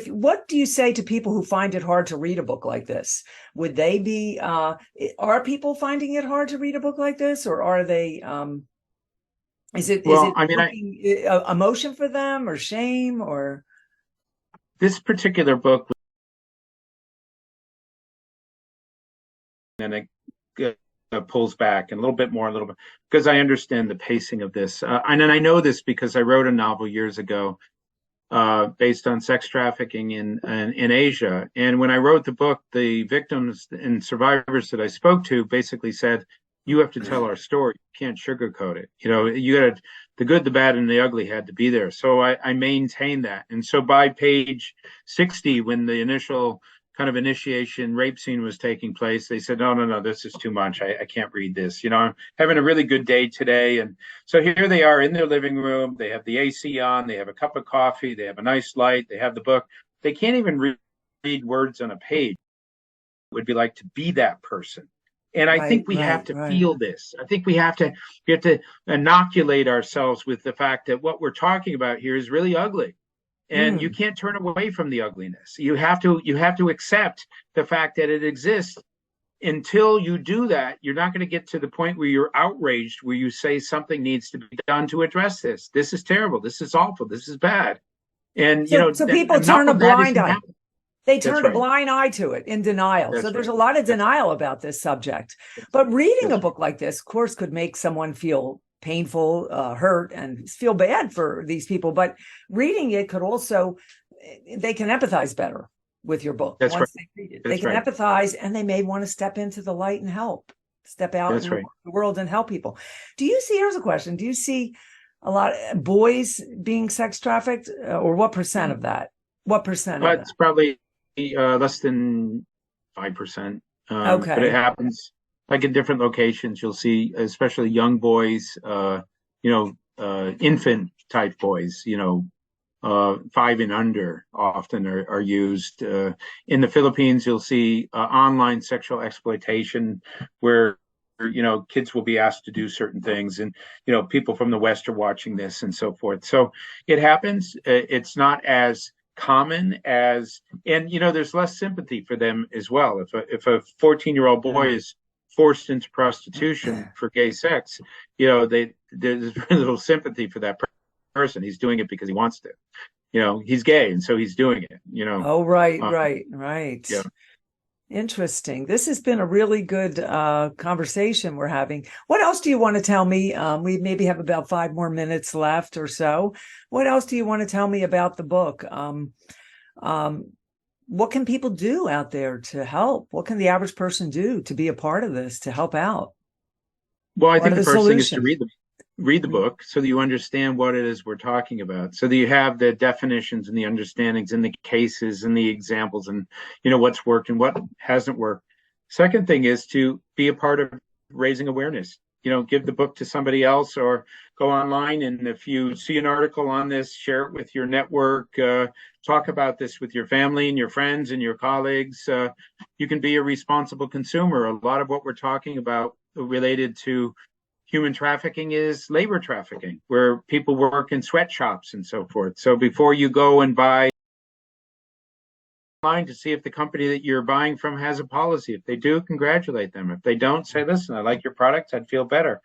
what do you say to people who find it hard to read a book like this? Would they be, are people finding it hard to read a book like this, or are they, is it emotion for them, or shame, or? This particular book, and it pulls back and a little bit, because I understand the pacing of this. And I know this because I wrote a novel years ago based on sex trafficking in Asia. And when I wrote the book, the victims and survivors that I spoke to basically said, you have to tell our story. You can't sugarcoat it. You got the good, the bad, and the ugly had to be there. So I maintained that. And so by page 60, when the initial kind of initiation rape scene was taking place, they said, no, this is too much. I can't read this. I'm having a really good day today. And so here they are in their living room. They have the AC on. They have a cup of coffee. They have a nice light. They have the book. They can't even read words on a page. It would be like to be that person. And I think we have to feel this. I think we have to inoculate ourselves with the fact that what we're talking about here is really ugly. And you can't turn away from the ugliness. You have to accept the fact that it exists. Until you do that, you're not going to get to the point where you're outraged, where you say something needs to be done to address this. This is terrible. This is awful. This is bad. And so people turn a blind eye. They turn a blind eye to it in denial. So there's a lot of denial about this subject. But reading a book like this, of course, could make someone feel painful, hurt, and feel bad for these people. But reading it could also, they can empathize better with your book. Once they read it. They can empathize, and they may want to step into the light and step out in the world and help people. Here's a question. Do you see a lot of boys being sex trafficked, or what percent of that? What percent of that? It's probably less than 5%. But it happens like in different locations. You'll see, especially young boys, infant type boys, 5 and under often are used. In the Philippines, you'll see online sexual exploitation where, kids will be asked to do certain things, and, people from the West are watching this and so forth. So it happens. It's not as common as, and there's less sympathy for them as well. If a 14-year-old boy is forced into prostitution for gay sex, there's very little sympathy for that person. He's doing it because he wants to. He's gay, and so he's doing it. Right. Yeah. Interesting. This has been a really good conversation we're having. What else do you want to tell me? We maybe have about 5 more minutes left or so. What else do you want to tell me about the book? What can people do out there to help? What can the average person do to be a part of this, to help out? Well, I think the first thing is to read the book so that you understand what it is we're talking about, so that you have the definitions and the understandings and the cases and the examples and what's worked and what hasn't worked. Second thing is to be a part of raising awareness. Give the book to somebody else, or go online, and if you see an article on this, share it with your network. Talk about this with your family and your friends and your colleagues. You can be a responsible consumer. A lot of what we're talking about related to human trafficking is labor trafficking, where people work in sweatshops and so forth. So before you go and buy online, to see if the company that you're buying from has a policy. If they do, congratulate them. If they don't, say, listen, I like your products, I'd feel better.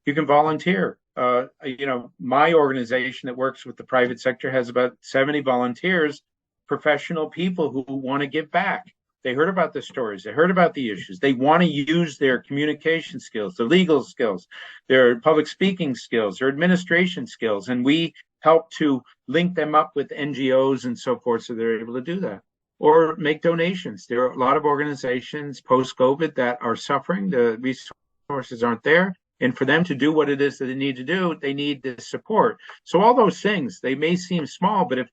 You can volunteer. My organization that works with the private sector has about 70 volunteers, professional people who want to give back. They heard about the stories. They heard about the issues. They want to use their communication skills, their legal skills, their public speaking skills, their administration skills. And we help to link them up with NGOs and so forth so they're able to do that. Or make donations. There are a lot of organizations post-COVID that are suffering. The resources aren't there. And for them to do what it is that they need to do, they need this support. So all those things, they may seem small, but if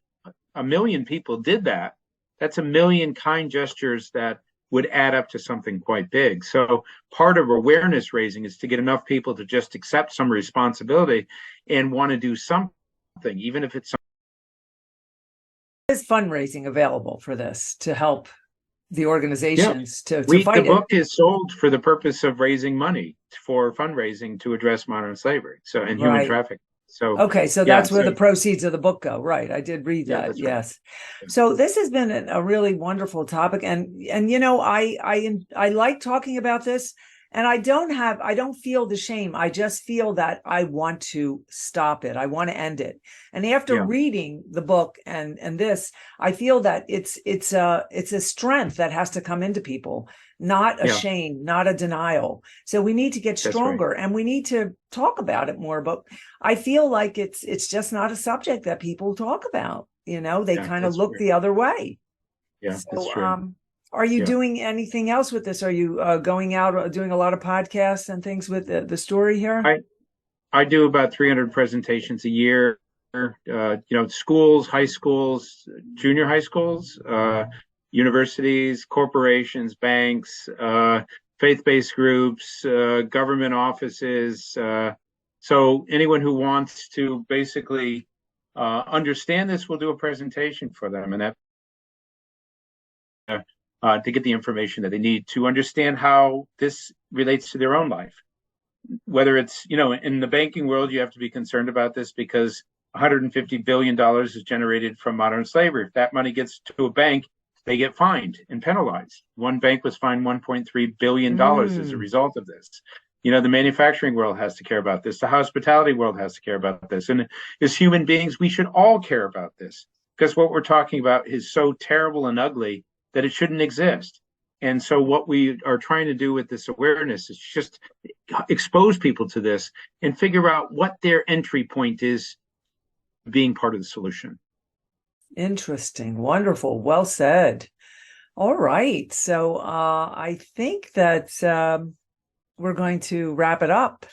1 million people did that, that's 1 million kind gestures that would add up to something quite big. So part of awareness raising is to get enough people to just accept some responsibility and want to do something, even if it's Is fundraising available for this to help the organizations to fight the book is sold for the purpose of raising money for fundraising to address modern slavery and human trafficking. So okay, so that's where the proceeds of the book go, right? I did read that. That's yes. Right. So this has been a really wonderful topic, and I like talking about this. And I don't feel the shame. I just feel that I want to stop it. I want to end it. And after reading the book and this, I feel that it's a strength that has to come into people, not a shame, not a denial. So we need to get stronger and we need to talk about it more. But I feel like it's just not a subject that people talk about. They kind of look the other way. Yeah, so, that's true. Are you doing anything else with this? Are you going out doing a lot of podcasts and things with the story here? I do about 300 presentations a year. Schools, high schools, junior high schools, universities, corporations, banks, faith-based groups, government offices. So anyone who wants to basically understand this, we'll do a presentation for them, and that. To get the information that they need to understand how this relates to their own life. Whether it's, in the banking world, you have to be concerned about this because $150 billion is generated from modern slavery. If that money gets to a bank, they get fined and penalized. One bank was fined $1.3 billion as a result of this. The manufacturing world has to care about this. The hospitality world has to care about this. And as human beings, we should all care about this because what we're talking about is so terrible and ugly that it shouldn't exist. And so what we are trying to do with this awareness is just expose people to this and figure out what their entry point is being part of the solution. Interesting. Wonderful. Well said. All right. So I think that we're going to wrap it up,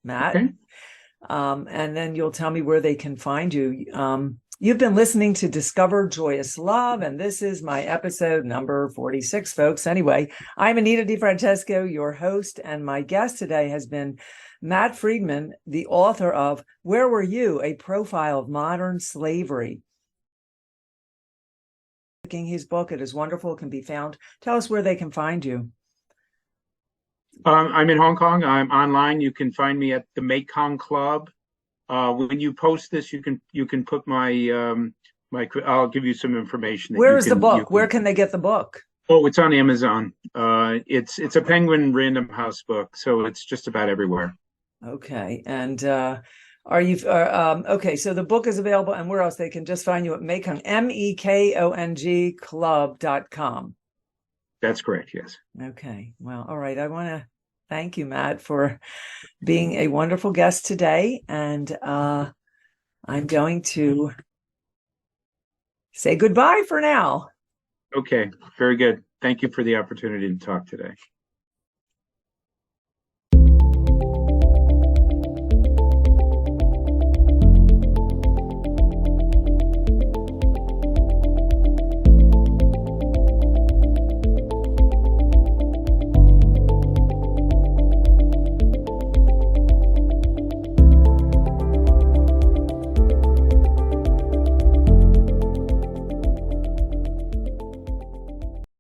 Matt. Okay. And then you'll tell me where they can find you. You've been listening to Discover Joyous Love, and this is my episode number 46, folks. Anyway, I'm AnitaDeFrancesco, your host, and my guest today has been Matt Friedman, the author of Where Were You? A Profile of Modern Slavery. His book, it is wonderful, it can be found. Tell us where they can find you. I'm in Hong Kong. I'm online. You can find me at the Mekong Club. When you post this, you can put my I'll give you some information. Where is the book? Where can they get the book? Oh, it's on Amazon. It's a Penguin Random House book, so it's just about everywhere. Okay, and are you okay? So the book is available, and where else? They can just find you at Mekong, MEKONG club.com. That's correct. Yes. Okay. Well, all right. I want to thank you, Matt, for being a wonderful guest today. And I'm going to say goodbye for now. Okay, very good. Thank you for the opportunity to talk today.